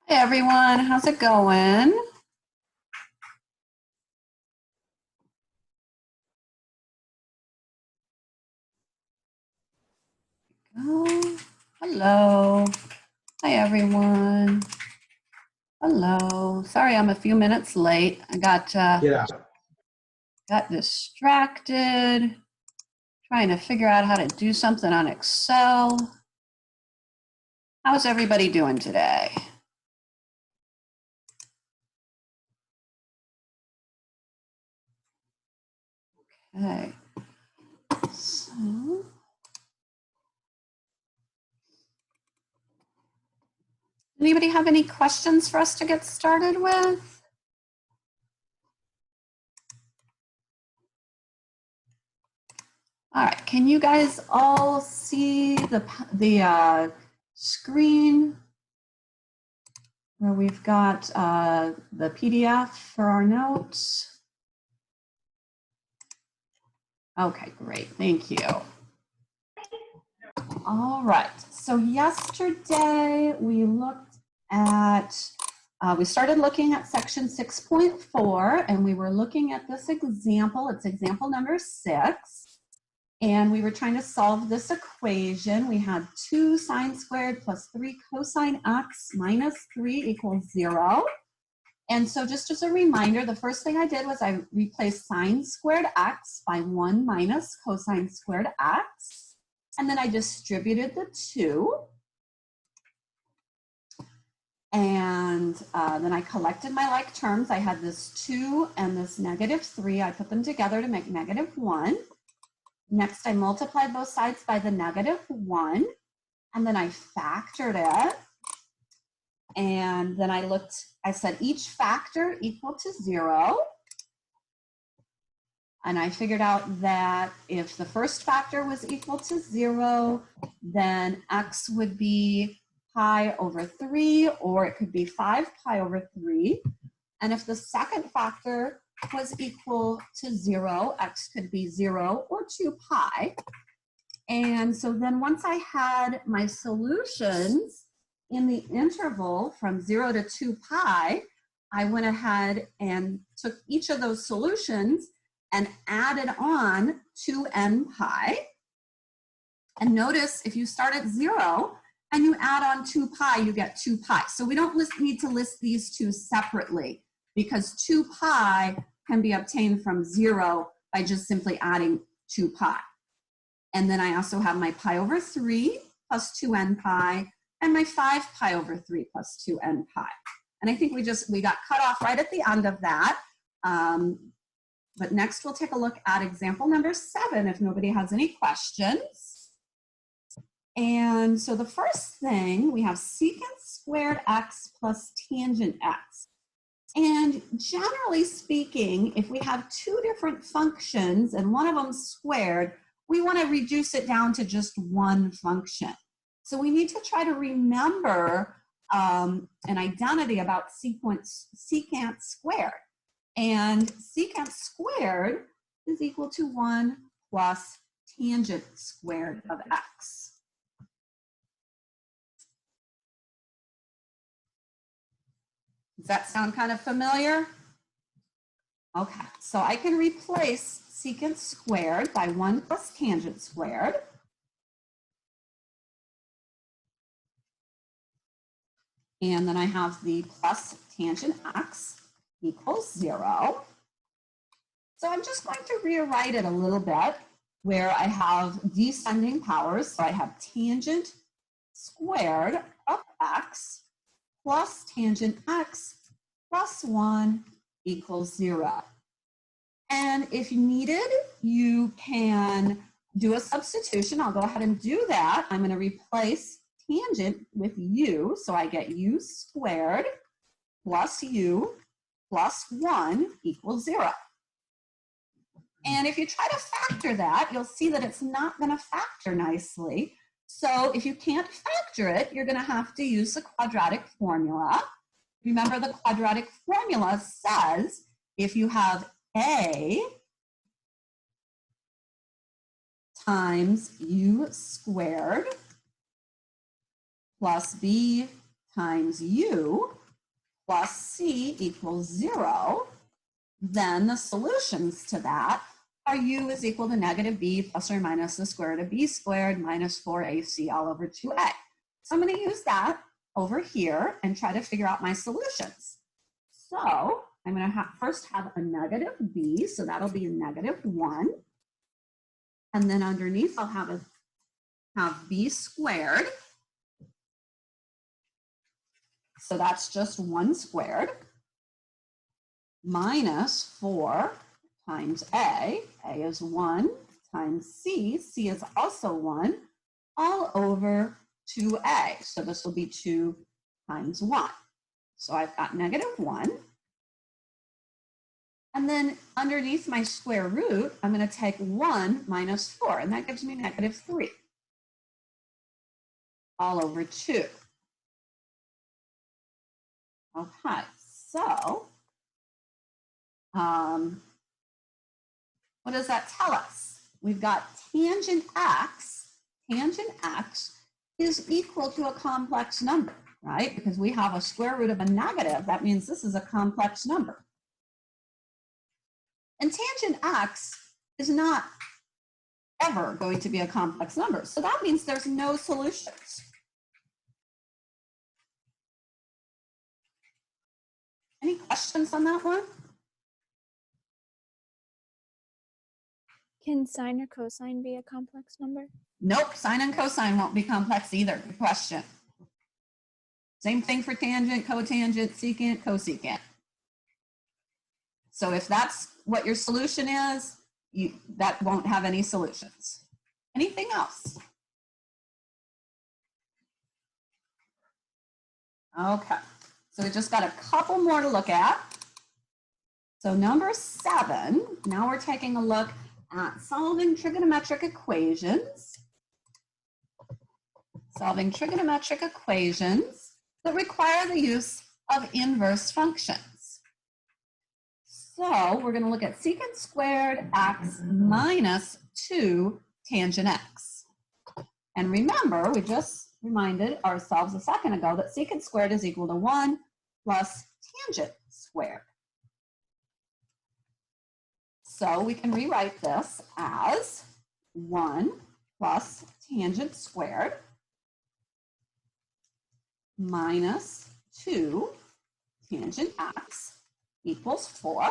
Hey everyone, how's it going? Oh, hello. Hi everyone. Hello. Sorry I'm a few minutes late. I Yeah, got distracted trying to figure out how to do something on Excel. How's everybody doing today? Okay. So, anybody have any questions for us to get started with? All right, can you guys all see the screen where we've got the PDF for our notes? Okay, great, thank you. All right, so yesterday we looked at, we started looking at section 6.4 and we were looking at this example. It's example number 6. And we were trying to solve this equation. We had 2 sine squared plus 3 cosine x minus 3 equals 0. And so just as a reminder, the first thing I did was I replaced sine squared x by 1 minus cosine squared x. And then I distributed the 2. And then I collected my like terms. I had this 2 and this negative 3. I put them together to make negative 1. Next, I multiplied both sides by the negative 1, and then I factored it. And then I said each factor equal to 0. And I figured out that if the first factor was equal to 0, then x would be pi over 3, or it could be 5 pi over 3. And if the second factor was equal to 0, x could be 0 or 2 pi. And so then once I had my solutions in the interval from 0 to 2 pi, I went ahead and took each of those solutions and added on 2n pi. And notice if you start at 0 and you add on 2 pi, you get 2 pi. So we don't need to list these two separately because 2 pi can be obtained from 0 by just simply adding 2 pi. And then I also have my pi over 3 plus 2n pi and my 5 pi over 3 plus 2n pi. And I think we got cut off right at the end of that. But next we'll take a look at example number 7 if nobody has any questions. And so the first thing, we have secant squared x plus tangent x. And generally speaking, if we have two different functions and one of them squared, we want to reduce it down to just one function. So we need to try to remember an identity about secant squared. And secant squared is equal to 1 plus tangent squared of x. Does that sound kind of familiar? Okay, so I can replace secant squared by 1 plus tangent squared. And then I have the plus tangent x equals 0. So I'm just going to rewrite it a little bit where I have descending powers. So I have tangent squared of x plus tangent x plus 1 equals 0. And if needed, you can do a substitution. I'll go ahead and do that. I'm going to replace tangent with u. So I get u squared plus u plus 1 equals 0. And if you try to factor that, you'll see that it's not going to factor nicely. So if you can't factor it, you're going to have to use the quadratic formula. Remember, the quadratic formula says if you have a times u squared plus b times u plus c equals 0, then the solutions to that are u is equal to negative b plus or minus the square root of b squared minus 4ac all over 2a. So I'm going to use that over here and try to figure out my solutions. So I'm going to first have a negative b, so that'll be a negative 1. And then underneath I'll have b squared. So that's just 1 squared minus 4 times a is 1, times c is also 1, all over 2a. So this will be 2 times 1. So I've got negative 1. And then underneath my square root, I'm going to take 1 minus 4, and that gives me negative 3, all over 2. Okay, so what does that tell us? We've got tangent x is equal to a complex number, right? Because we have a square root of a negative, that means this is a complex number. And tangent x is not ever going to be a complex number, so that means there's no solutions. Any questions on that one? Can sine or cosine be a complex number? Nope, sine and cosine won't be complex either. Good question. Same thing for tangent, cotangent, secant, cosecant. So if that's what your solution is, that won't have any solutions. Anything else? Okay, so we just got a couple more to look at. So number 7, now we're taking a look at solving trigonometric equations. Solving trigonometric equations that require the use of inverse functions. So we're going to look at secant squared x minus 2 tangent x. And remember, we just reminded ourselves a second ago that secant squared is equal to 1 plus tangent squared. So we can rewrite this as 1 plus tangent squared minus 2 tangent x equals 4.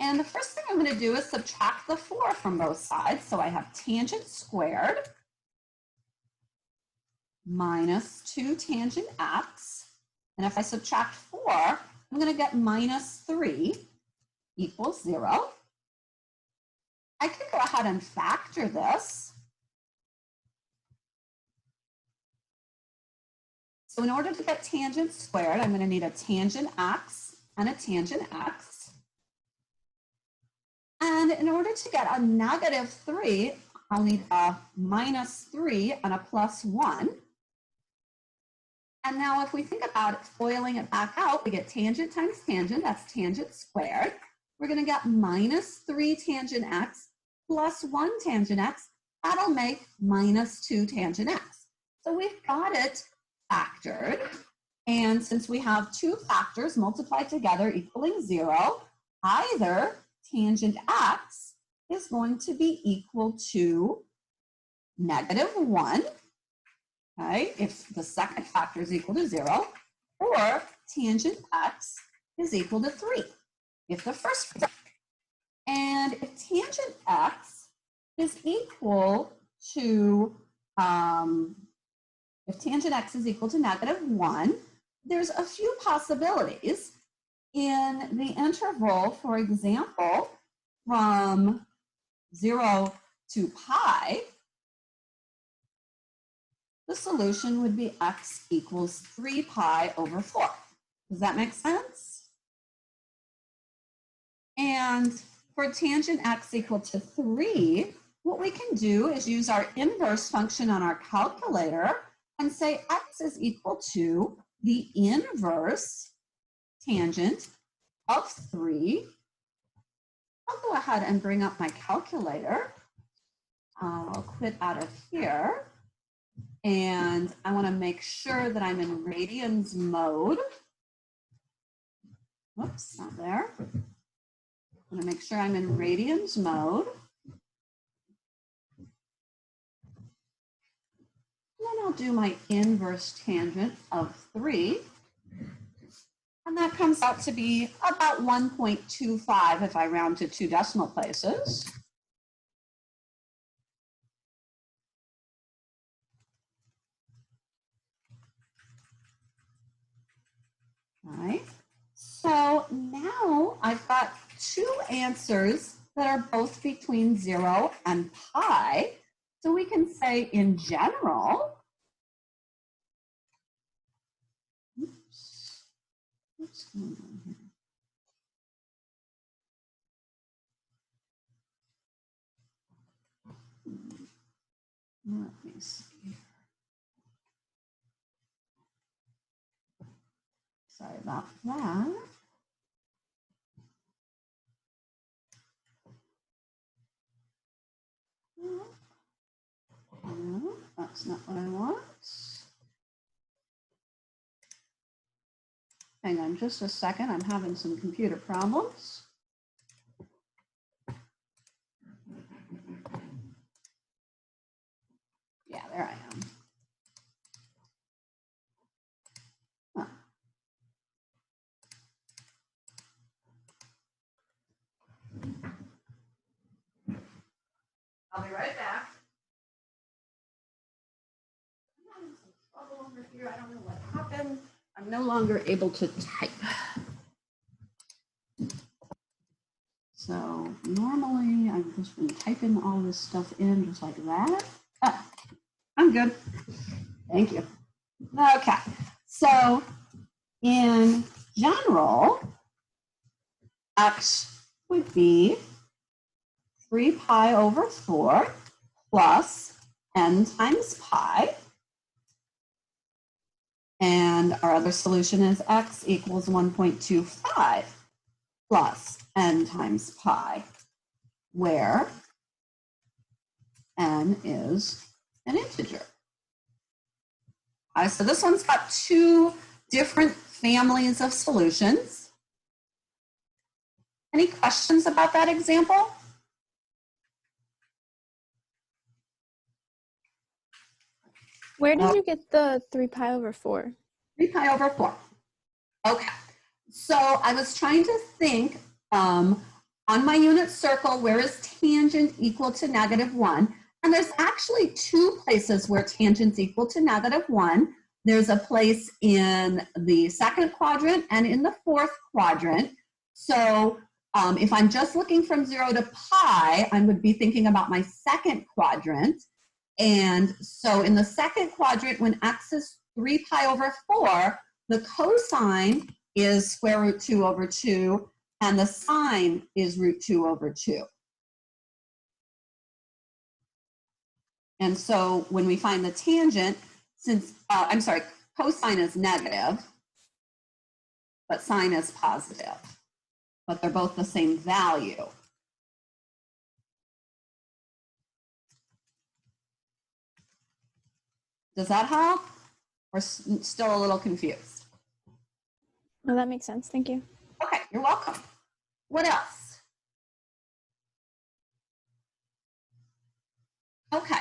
And the first thing I'm going to do is subtract the 4 from both sides. So I have tangent squared minus 2 tangent x. And if I subtract 4, I'm going to get minus 3 equals 0. I could go ahead and factor this. So in order to get tangent squared, I'm going to need a tangent x and a tangent x. And in order to get a negative 3, I'll need a minus 3 and a plus 1. And now if we think about it, foiling it back out, we get tangent times tangent, that's tangent squared. We're going to get minus 3 tangent x plus 1 tangent x. That'll make minus 2 tangent x. So we've got it factored. And since we have two factors multiplied together equaling 0, either tangent x is going to be equal to negative 1, okay, if the second factor is equal to 0, or tangent x is equal to 3, if the first. And if tangent x is equal to, if tangent x is equal to negative 1, there's a few possibilities. In the interval, for example, from 0 to pi, the solution would be x equals 3 pi over 4. Does that make sense? And for tangent x equal to 3, what we can do is use our inverse function on our calculator and say x is equal to the inverse tangent of 3. I'll go ahead and bring up my calculator. I'll quit out of here. And I want to make sure that I'm in radians mode. Whoops, not there. I'm going to make sure I'm in radians mode. And then I'll do my inverse tangent of 3. And that comes out to be about 1.25 if I round to 2 decimal places. All right. So now I've got 2 answers that are both between 0 and pi. So we can say in general, what's going on here? Let me see. Sorry about that. No, that's not what I want. Hang on just a second. I'm having some computer problems. Yeah, there I am. Huh. I'll be right back. I'm having some trouble over here. I don't know what happened. I'm no longer able to type. So normally I've just been typing all this stuff in just like that. Ah, I'm good. Thank you. Okay, so in general, x would be 3 pi over 4 plus n times pi. And our other solution is x equals 1.25 plus n times pi, where n is an integer. So this one's got 2 different families of solutions. Any questions about that example? Where did you get the 3 pi over 4? 3 pi over 4. Okay, so I was trying to think on my unit circle, where is tangent equal to -1? And there's actually 2 places where tangent's equal to -1. There's a place in the 2nd quadrant and in the 4th quadrant. So if I'm just looking from 0 to pi, I would be thinking about my 2nd quadrant. And so in the 2nd quadrant, when x is 3 pi over 4, the cosine is square root 2 over 2, and the sine is root 2 over 2. And so when we find the tangent, since, I'm sorry, cosine is negative, but sine is positive, but they're both the same value. Does that help? Or still a little confused? No, that makes sense. Thank you. Okay, you're welcome. What else? Okay.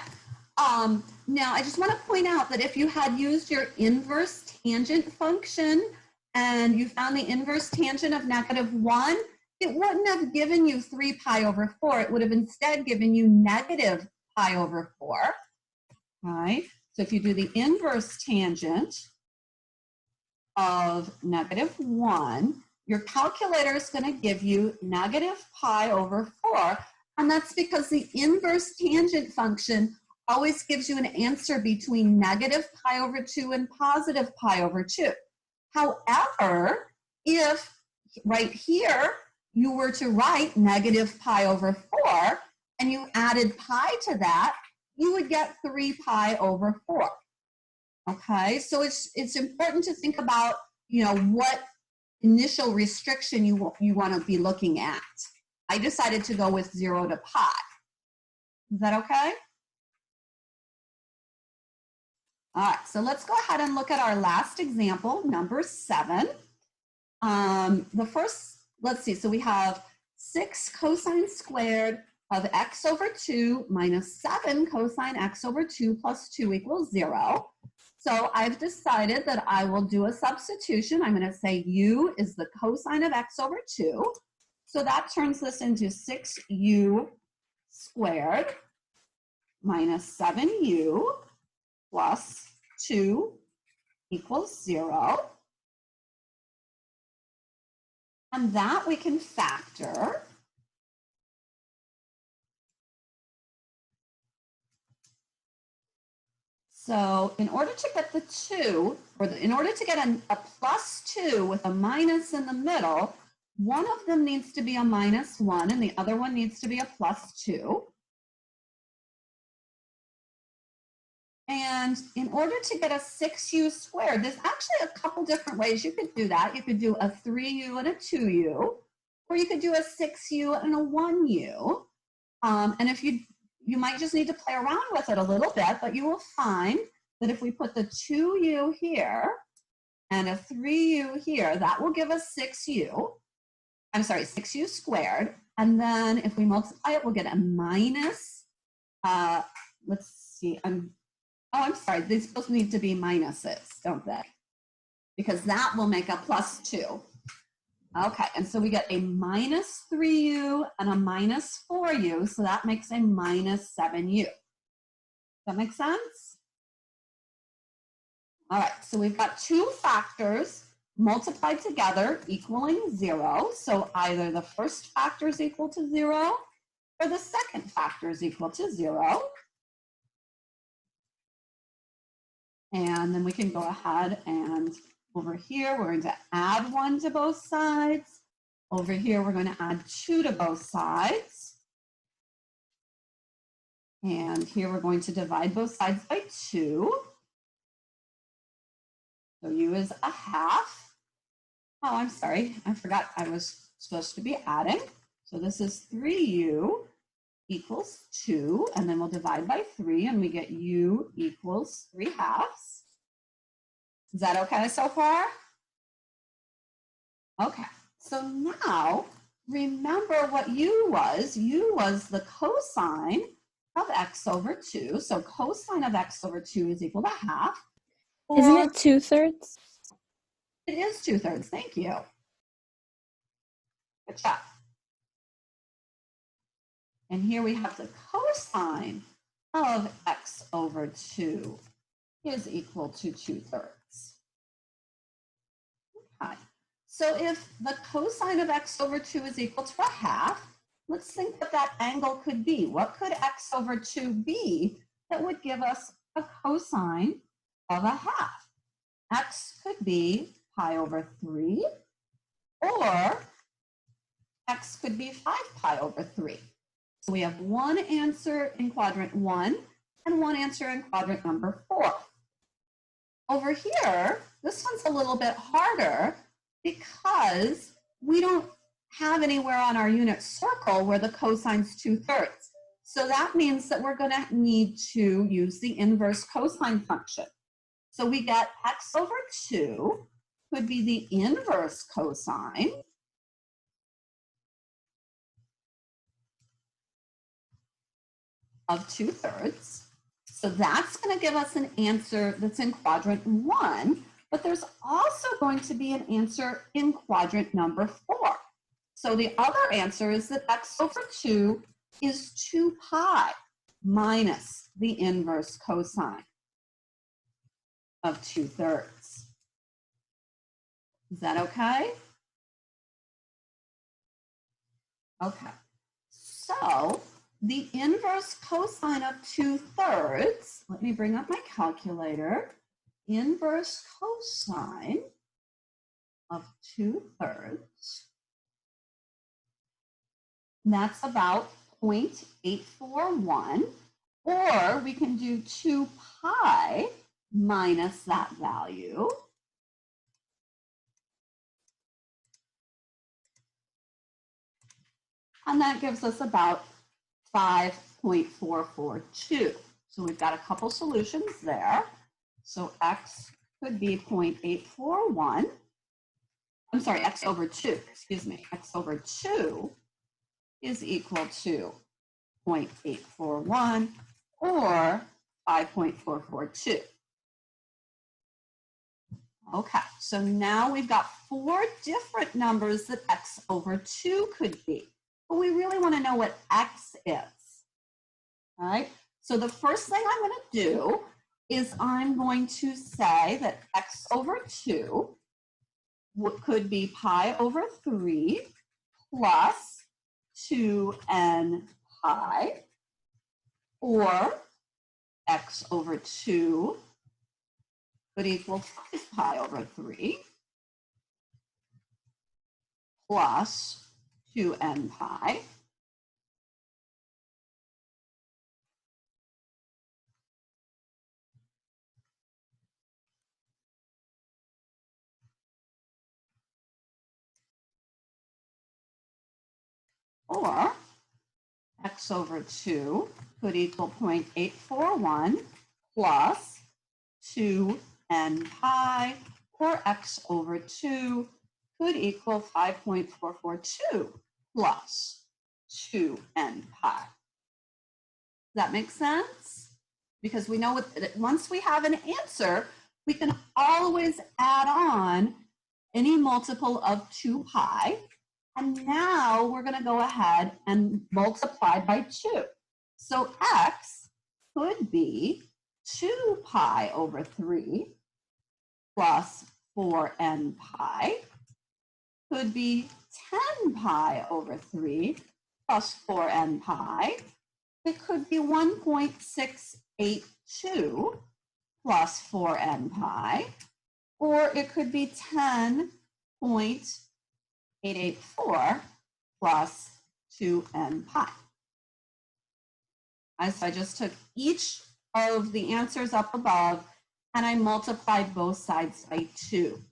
Now I just want to point out that if you had used your inverse tangent function and you found the inverse tangent of -1, it wouldn't have given you 3 pi over 4. It would have instead given you negative pi over 4. All right. So if you do the inverse tangent of -1, your calculator is going to give you negative pi over 4. And that's because the inverse tangent function always gives you an answer between negative pi over 2 and positive pi over 2. However, if right here you were to write negative pi over 4 and you added pi to that, you would get 3 pi over 4. Okay, so it's important to think about, you know, what initial restriction you want to be looking at. I decided to go with 0 to pi. Is that okay? All right, so let's go ahead and look at our last example, number 7. The first, let's see, so we have 6 cosine squared of x over 2 minus 7 cosine x over 2 plus 2 equals 0. So I've decided that I will do a substitution. I'm going to say u is the cosine of x over 2. So that turns this into 6u squared minus 7u plus 2 equals 0. And that we can factor. So in order to get the 2, or in order to get a plus 2 with a minus in the middle, one of them needs to be a minus 1 and the other one needs to be a plus 2. And in order to get a 6u squared, there's actually a couple different ways you could do that. You could do a 3u and a 2u, or you could do a 6u and a 1u. And if you might just need to play around with it a little bit, but you will find that if we put the 2u here and a 3u here, that will give us 6u squared. And then if we multiply it, we'll get a minus, let's see, I'm sorry, these both need to be minuses, don't they? Because that will make a plus 2. Okay, and so we get a minus 3u and a minus 4u, so that makes a minus 7u. That make sense? All right, so we've got 2 factors multiplied together equaling 0. So either the first factor is equal to 0 or the second factor is equal to 0. And then we can go ahead and over here, we're going to add 1 to both sides. Over here, we're going to add 2 to both sides. And here we're going to divide both sides by 2. So u is a half. Oh, I'm sorry. I forgot I was supposed to be adding. So this is 3u equals 2. And then we'll divide by 3 and we get u equals 3 halves. Is that okay so far? Okay, so now remember what u was. U was the cosine of x over 2. So cosine of x over 2 is equal to half. Isn't it 2/3? It is 2/3. Thank you. Good job. And here we have the cosine of x over 2 is equal to 2/3. Okay. So if the cosine of x over 2 is equal to a half, let's think what that angle could be. What could x over 2 be that would give us a cosine of a half? X could be pi over 3, or x could be 5 pi over 3. So we have one answer in quadrant 1 and one answer in quadrant number 4. Over here, this one's a little bit harder because we don't have anywhere on our unit circle where the cosine's 2/3. So that means that we're going to need to use the inverse cosine function. So we get x over 2 could be the inverse cosine of 2/3. So that's going to give us an answer that's in quadrant 1, but there's also going to be an answer in quadrant number 4. So the other answer is that x over 2 is 2 pi minus the inverse cosine of 2/3. Is that okay? Okay. So the inverse cosine of 2/3, let me bring up my calculator. Inverse cosine of 2/3, that's about 0.841, or we can do 2 pi minus that value. And that gives us about 5.442. So we've got a couple solutions there. So x could be 0.841. I'm sorry, x over 2, excuse me. X over 2 is equal to 0.841 or 5.442. Okay, so now we've got 4 different numbers that x over 2 could be. But we really want to know what x is. All right, so the first thing I'm going to do is I'm going to say that x over 2 could be pi over 3 plus 2n pi, or x over 2 could equal 5 pi over 3 plus 2n pi. Or x over 2 could equal 0.841 plus 2n pi, or x over 2 could equal 5.442 plus 2n pi. Does that make sense? Because we know once we have an answer, we can always add on any multiple of 2 pi. And now we're going to go ahead and multiply by 2. So x could be 2 pi over 3 plus 4n pi, could be 10 pi over 3 plus 4n pi. It could be 1.682 plus 4n pi, or it could be 10.884 plus 2n pi. So I just took each of the answers up above and I multiplied both sides by 2. So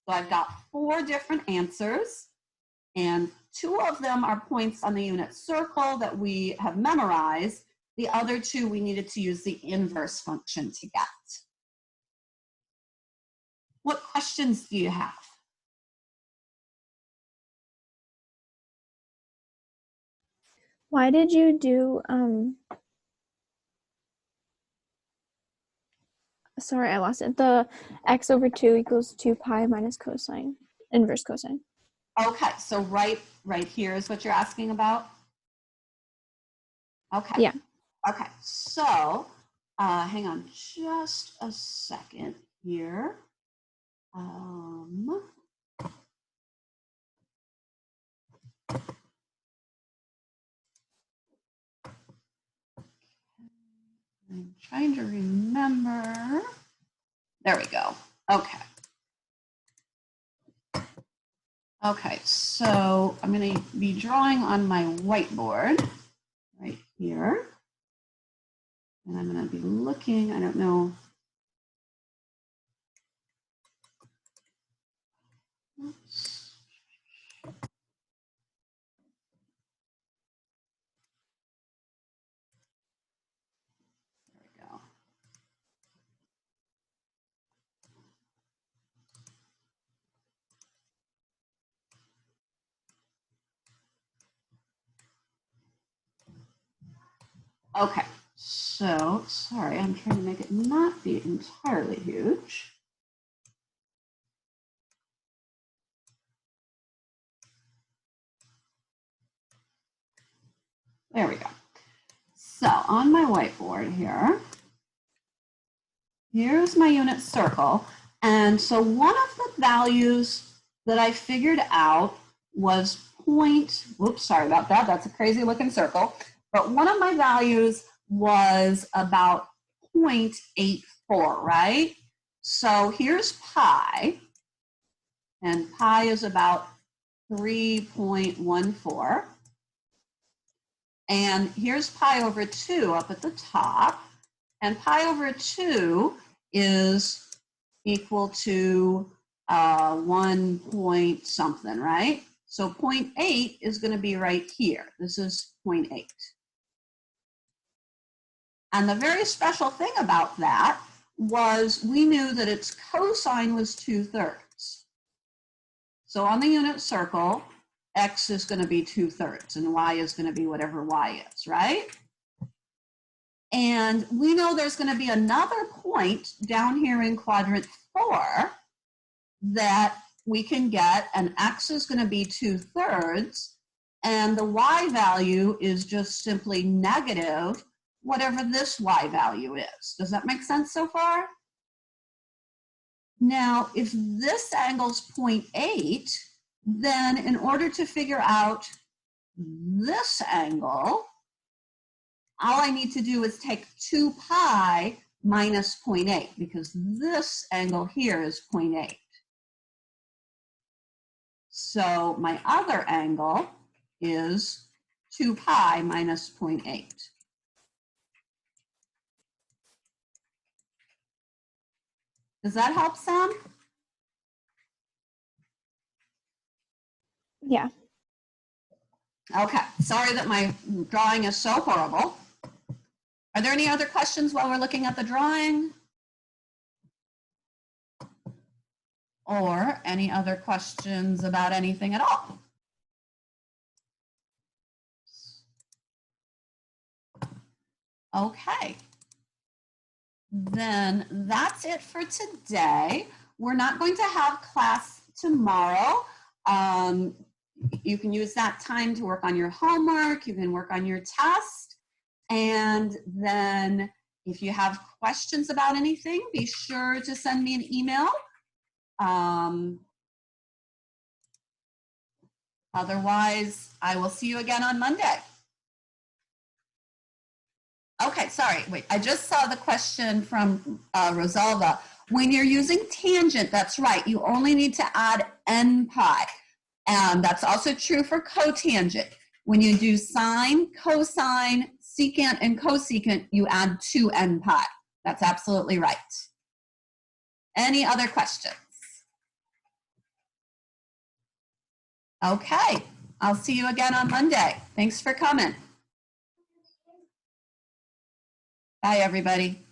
I've got 4 different answers, and 2 of them are points on the unit circle that we have memorized. The other 2 we needed to use the inverse function to get. What questions do you have? Why did you do, sorry, I lost it. The x over 2 equals 2 pi minus cosine, inverse cosine. Okay, so right here is what you're asking about? Okay. Yeah. Okay, so hang on just a second here. I'm trying to remember. There we go. Okay. Okay, so I'm going to be drawing on my whiteboard right here. And I'm going to be looking, I don't know. Oops. There we go. Okay, so sorry, I'm trying to make it not be entirely huge. There we go. So on my whiteboard here, here's my unit circle. And so one of the values that I figured out was whoops, sorry about that. That's a crazy looking circle. But one of my values was about 0.84, right? So here's pi, and pi is about 3.14. And here's pi over 2 up at the top. And pi over 2 is equal to 1 point something, right? So 0.8 is going to be right here. This is 0.8. And the very special thing about that was we knew that its cosine was 2/3. So on the unit circle, x is going to be 2/3 and y is going to be whatever y is, right? And we know there's going to be another point down here in quadrant 4 that we can get, and x is going to be 2/3, and the y value is just simply negative whatever this y value is. Does that make sense so far? Now, if this angle's 0.8, then in order to figure out this angle, all I need to do is take 2 pi minus 0.8, because this angle here is 0.8. So my other angle is 2 pi minus 0.8. Does that help some? Yeah. Okay, sorry that my drawing is so horrible. Are there any other questions while we're looking at the drawing? Or any other questions about anything at all? Okay. Then that's it for today. We're not going to have class tomorrow. You can use that time to work on your homework. You can work on your test. And then if you have questions about anything, be sure to send me an email. Otherwise, I will see you again on Monday. Okay, sorry, wait, I just saw the question from Rosalva. When you're using tangent, that's right, you only need to add n pi. And that's also true for cotangent. When you do sine, cosine, secant, and cosecant, you add 2n pi. That's absolutely right. Any other questions? Okay, I'll see you again on Monday. Thanks for coming. Bye, everybody.